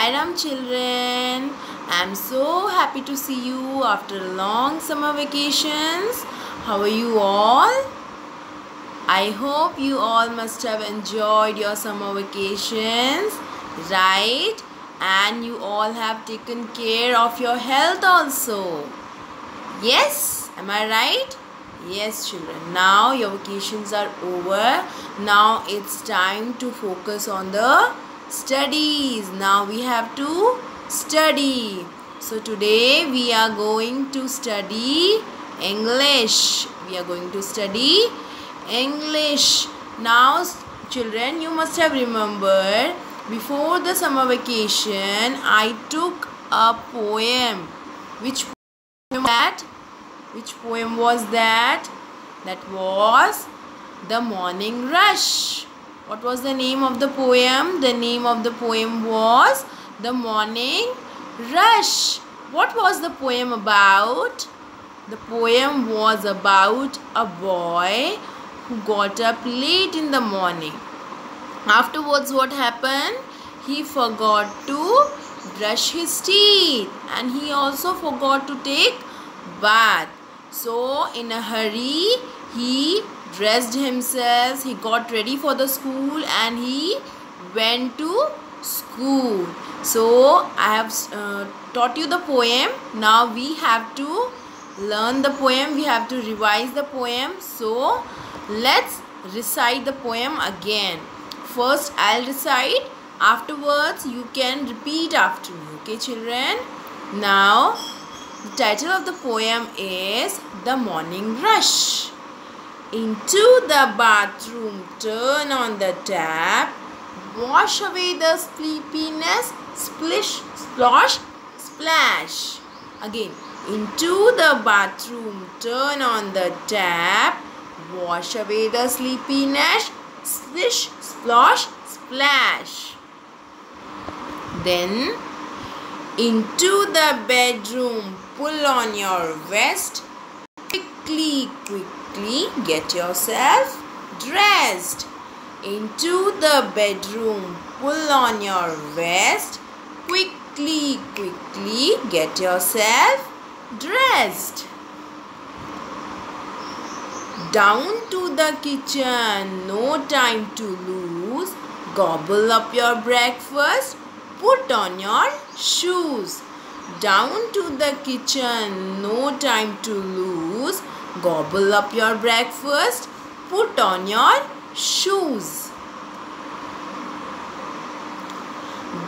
Hi Ram children, I'm so happy to see you after long summer vacations. How are you all? I hope you all must have enjoyed your summer vacations, right? And you all have taken care of your health also. Yes, am I right? Yes children, now your vacations are over. Now it's time to focus on the studies. Now we have to study. So today we are going to study English. We are going to study English. Now children, you must have remembered before the summer vacation I took a poem. Which poem that? Which poem was that? That was The Morning Rush. What was the name of the poem? The name of the poem was The Morning Rush. What was the poem about? The poem was about a boy who got up late in the morning. Afterwards, what happened? He forgot to brush his teeth and he also forgot to take bath. So in a hurry, he dressed himself, he got ready for the school and he went to school. So I have taught you the poem. Now we have to learn the poem. We have to revise the poem. So let's recite the poem again. First I'll recite. Afterwards you can repeat after me. Okay children? Now the title of the poem is The Morning Rush. Into the bathroom, turn on the tap, wash away the sleepiness, splish, splosh, splash. Again, into the bathroom, turn on the tap, wash away the sleepiness, splish, splosh, splash. Then, into the bedroom, pull on your vest, quickly get yourself dressed. Into the bedroom, pull on your vest, quickly get yourself dressed. Down to the kitchen, no time to lose, gobble up your breakfast, put on your shoes. Down to the kitchen, no time to lose, gobble up your breakfast, put on your shoes.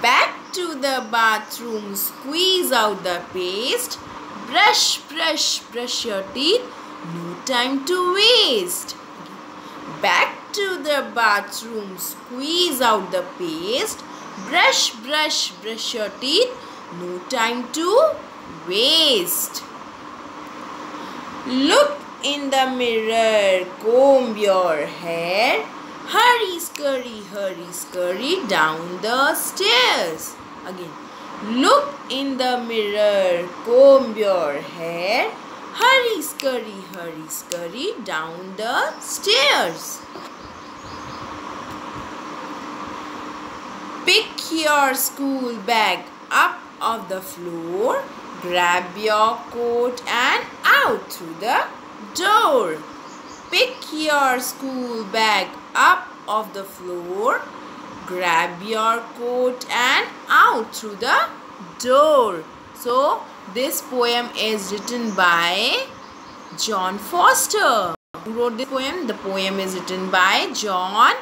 Back to the bathroom, squeeze out the paste, brush your teeth, no time to waste. Back to the bathroom, squeeze out the paste, brush your teeth, no time to waste. Look in the mirror, comb your hair, hurry scurry down the stairs. Again, look in the mirror, comb your hair, hurry scurry down the stairs. Pick your school bag up off the floor, grab your coat and out through the door. Pick your school bag up off the floor, grab your coat and out through the door. So this poem is written by John Foster. Who wrote this poem? The poem is written by John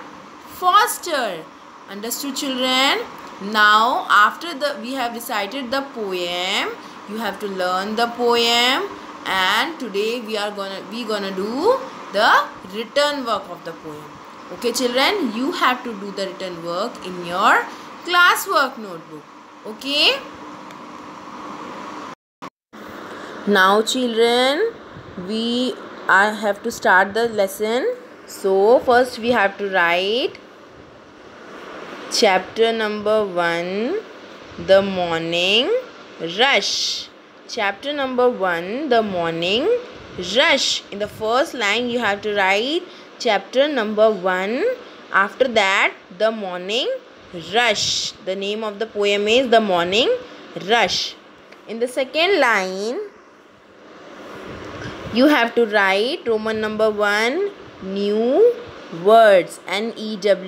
Foster. Understood children? Now after we have recited the poem, you have to learn the poem and today we gonna do the written work of the poem. Okay children, you have to do the written work in your classwork notebook. Okay? Now children, we have to start the lesson. So first we have to write chapter number 1, The Morning Rush. Chapter number 1, The Morning Rush. In the first line you have to write chapter number 1. After that, The Morning rush. The name of the poem is The Morning Rush. In the second line, you have to write Roman number 1, new words. NEWWORDS,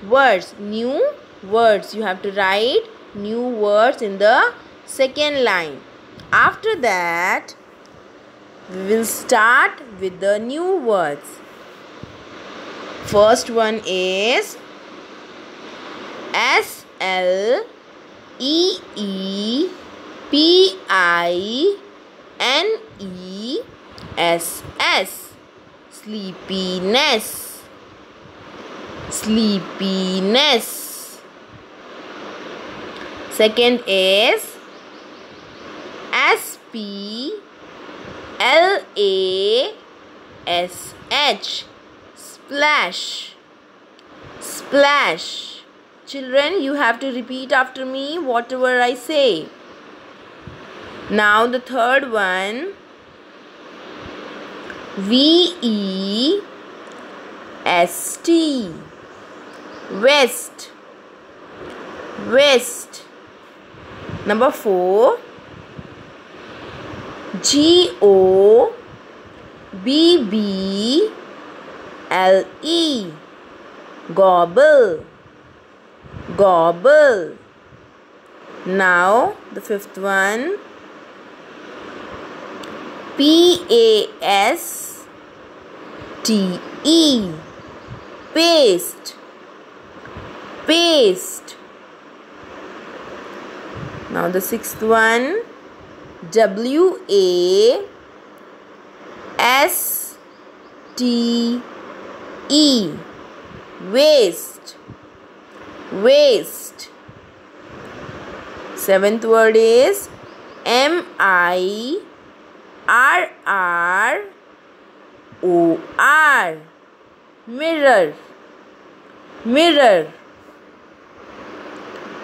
words, new words. You have to write new words in the second line. After that, we will start with the new words. First one is SLEEPINESS, sleepiness, sleepiness. Second is SPLASH, splash, splash. Children, you have to repeat after me whatever I say. Now the third one, VEST, west, west. Number 4, GOBBLE, gobble, gobble. Now the fifth one, PASTE, paste, paste. Now the sixth one, WASTE, waste, waste. Seventh word is MIRROR, mirror, mirror.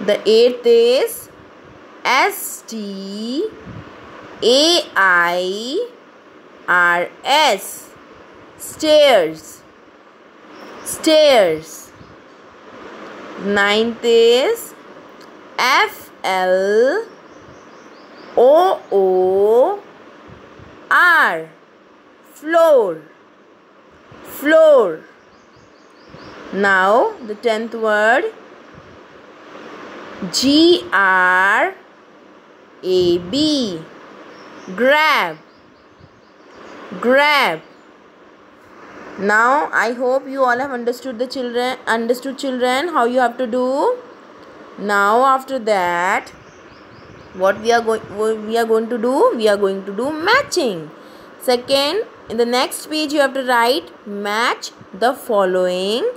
The eighth is STAIRS, stairs, stairs. Ninth is FLOOR, floor, floor. Now the 10th word, GRAB, grab, grab. Now I hope you all have understood children how you have to do. Now after that, what we are going to do? We are going to do matching. Second, in the next page you have to write match the following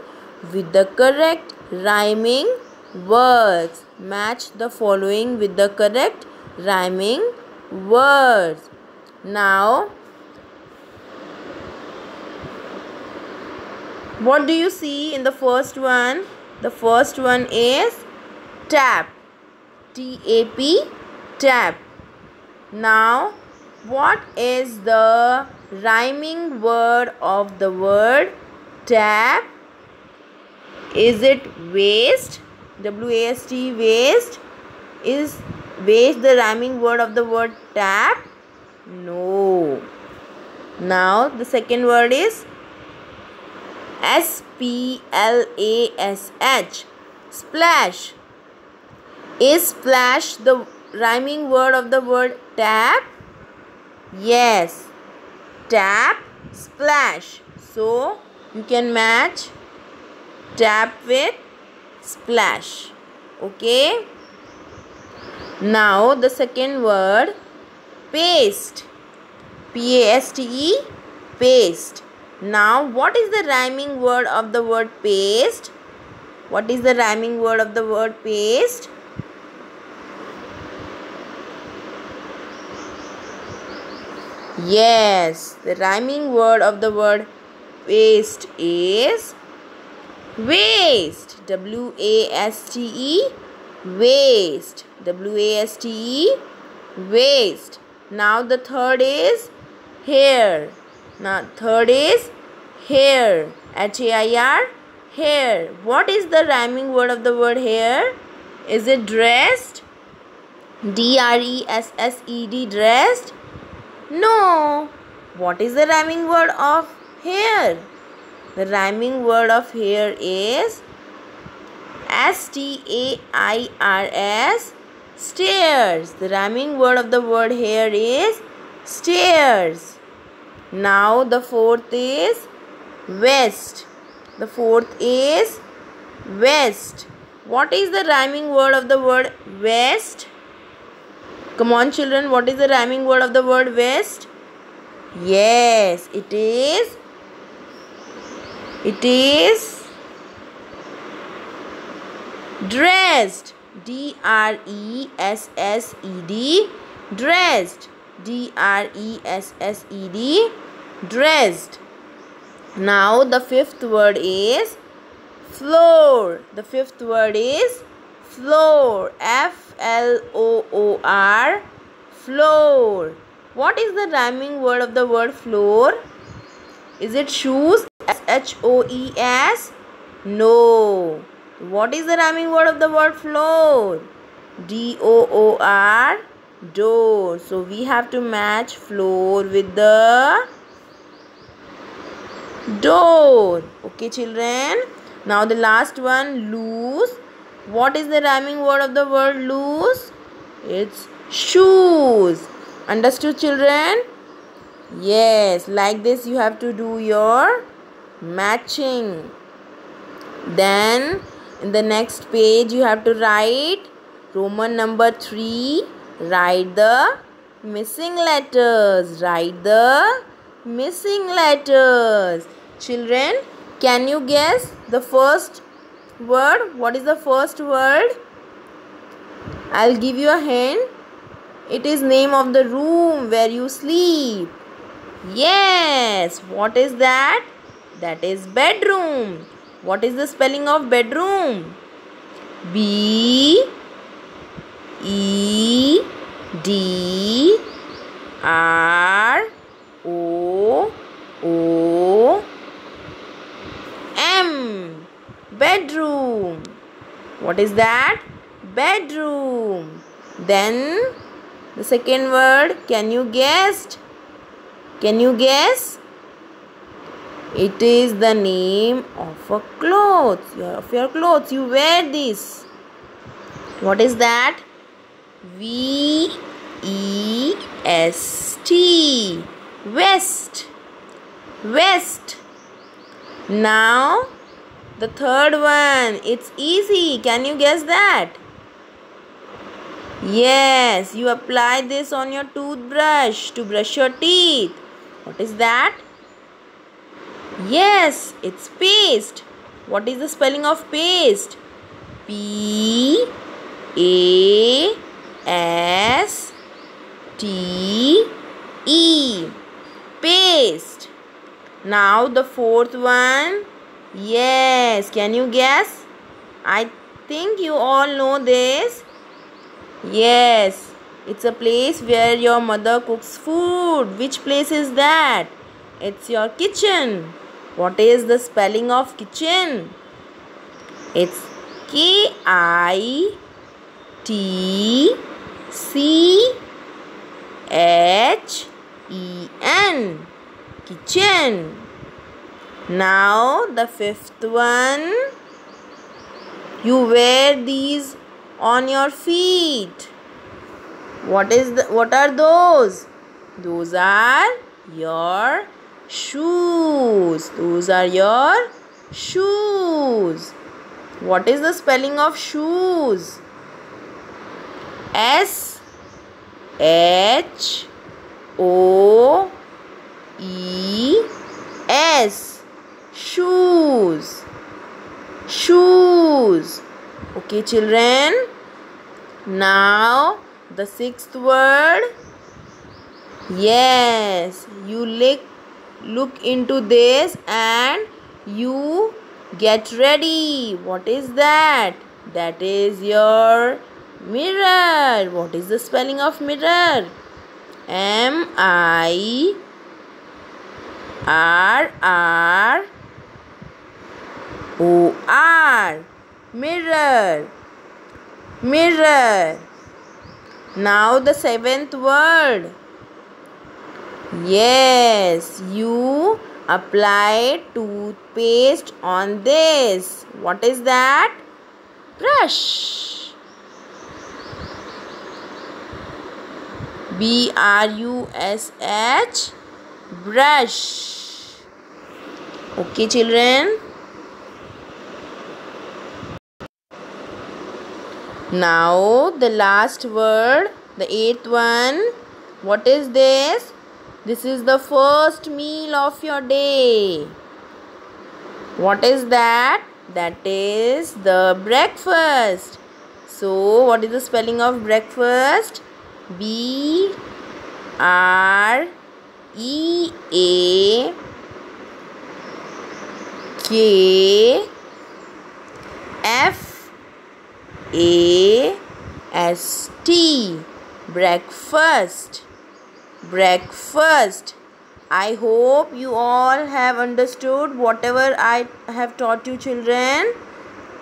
with the correct rhyming words. Match the following with the correct rhyming words. Now, what do you see in the first one? The first one is tap, T-A-P, tap. Now, what is the rhyming word of the word tap? Is it waste? W-A-S-T, waste. Is waste the rhyming word of the word tap? No. Now, the second word is SPLASH, splash. Is splash the rhyming word of the word tap? Yes. Tap, splash. So, you can match tap with splash. Okay. Now, the second word, paste. P-A-S-T-E, paste. Now, what is the rhyming word of the word paste? What is the rhyming word of the word paste? Yes, the rhyming word of the word paste is waste. W-A-S-T-E, waste. W-A-S-T-E, waste. Now the third is hair. Now third is hair. H-A-I-R, Hair. What is the rhyming word of the word hair? Is it dressed? D-R-E-S-S-E-D, dressed? No. What is the rhyming word of hair? The rhyming word of hair is S-T-A-I-R-S, stairs. The rhyming word of the word hair is stairs. Now the fourth is vest. The fourth is vest. What is the rhyming word of the word vest? Come on children, what is the rhyming word of the word vest? Yes, it is dressed. D-R-E-S-S-E-D, dressed. D-R-E-S-S-E-D, dressed. Now the fifth word is floor. The fifth word is floor. F-L-O-O-R, floor. What is the rhyming word of the word floor? Is it shoes? S-H-O-E-S? No. What is the rhyming word of the word floor? D-O-O-R, door. So we have to match floor with the door. Okay children. Now the last one, loose. What is the rhyming word of the word loose? It's shoes. Understood children? Yes, like this you have to do your matching. Then in the next page you have to write Roman number 3. Write the missing letters. Write the missing letters. Children, can you guess the first word? What is the first word? I'll give you a hint. It is name of the room where you sleep. Yes, what is that? That is bedroom. What is the spelling of bedroom? B-E-D-R-O-O-M. Bedroom. What is that? Bedroom. Then the second word, can you guess? Can you guess? It is the name of a clothes. Of your clothes. You wear this. What is that? V-E-S-T. Vest. Vest. Now the third one. It's easy. Can you guess that? Yes, you apply this on your toothbrush to brush your teeth. What is that? Yes, it's paste. What is the spelling of paste? P-A-S-T-E. Paste. Now the fourth one. Yes, can you guess? I think you all know this. Yes, it's a place where your mother cooks food. Which place is that? It's your kitchen. What is the spelling of kitchen? It's K-I-T-C-H-E-N. Kitchen. Now the fifth one. You wear these on your feet. What are those? Those are your shoes. Those are your shoes. What is the spelling of shoes? S-H-O-E-S. Shoes. Shoes. Okay children. Now the sixth word. Yes, you look into this and you get ready. What is that? That is your mirror. What is the spelling of mirror? M-I-R-R O-R. Mirror. Mirror. Now the seventh word. Yes, you apply toothpaste on this. What is that? Brush. B-R-U-S-H. Brush. Okay, children. Now the last word, the eighth one. What is this? This is the first meal of your day. What is that? That is the breakfast. So what is the spelling of breakfast? B-R-E-A-K-F-A-S-T. Breakfast. Breakfast. I hope you all have understood whatever I have taught you, children.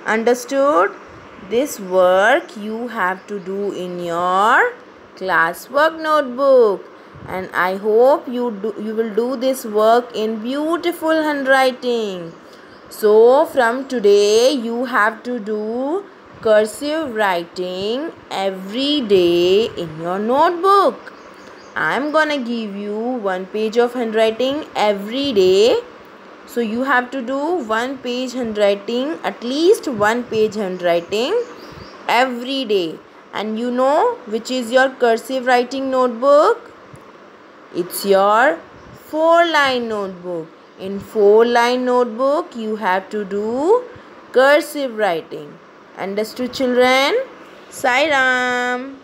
Understood? This work you have to do in your classwork notebook, and I hope you will do this work in beautiful handwriting. So from today you have to do cursive writing every day in your notebook. I'm gonna give you 1 page of handwriting every day. So you have to do 1 page handwriting, at least 1 page handwriting every day. And you know which is your cursive writing notebook? It's your 4-line notebook. In 4-line notebook you have to do cursive writing. Understood, children? Sai Ram.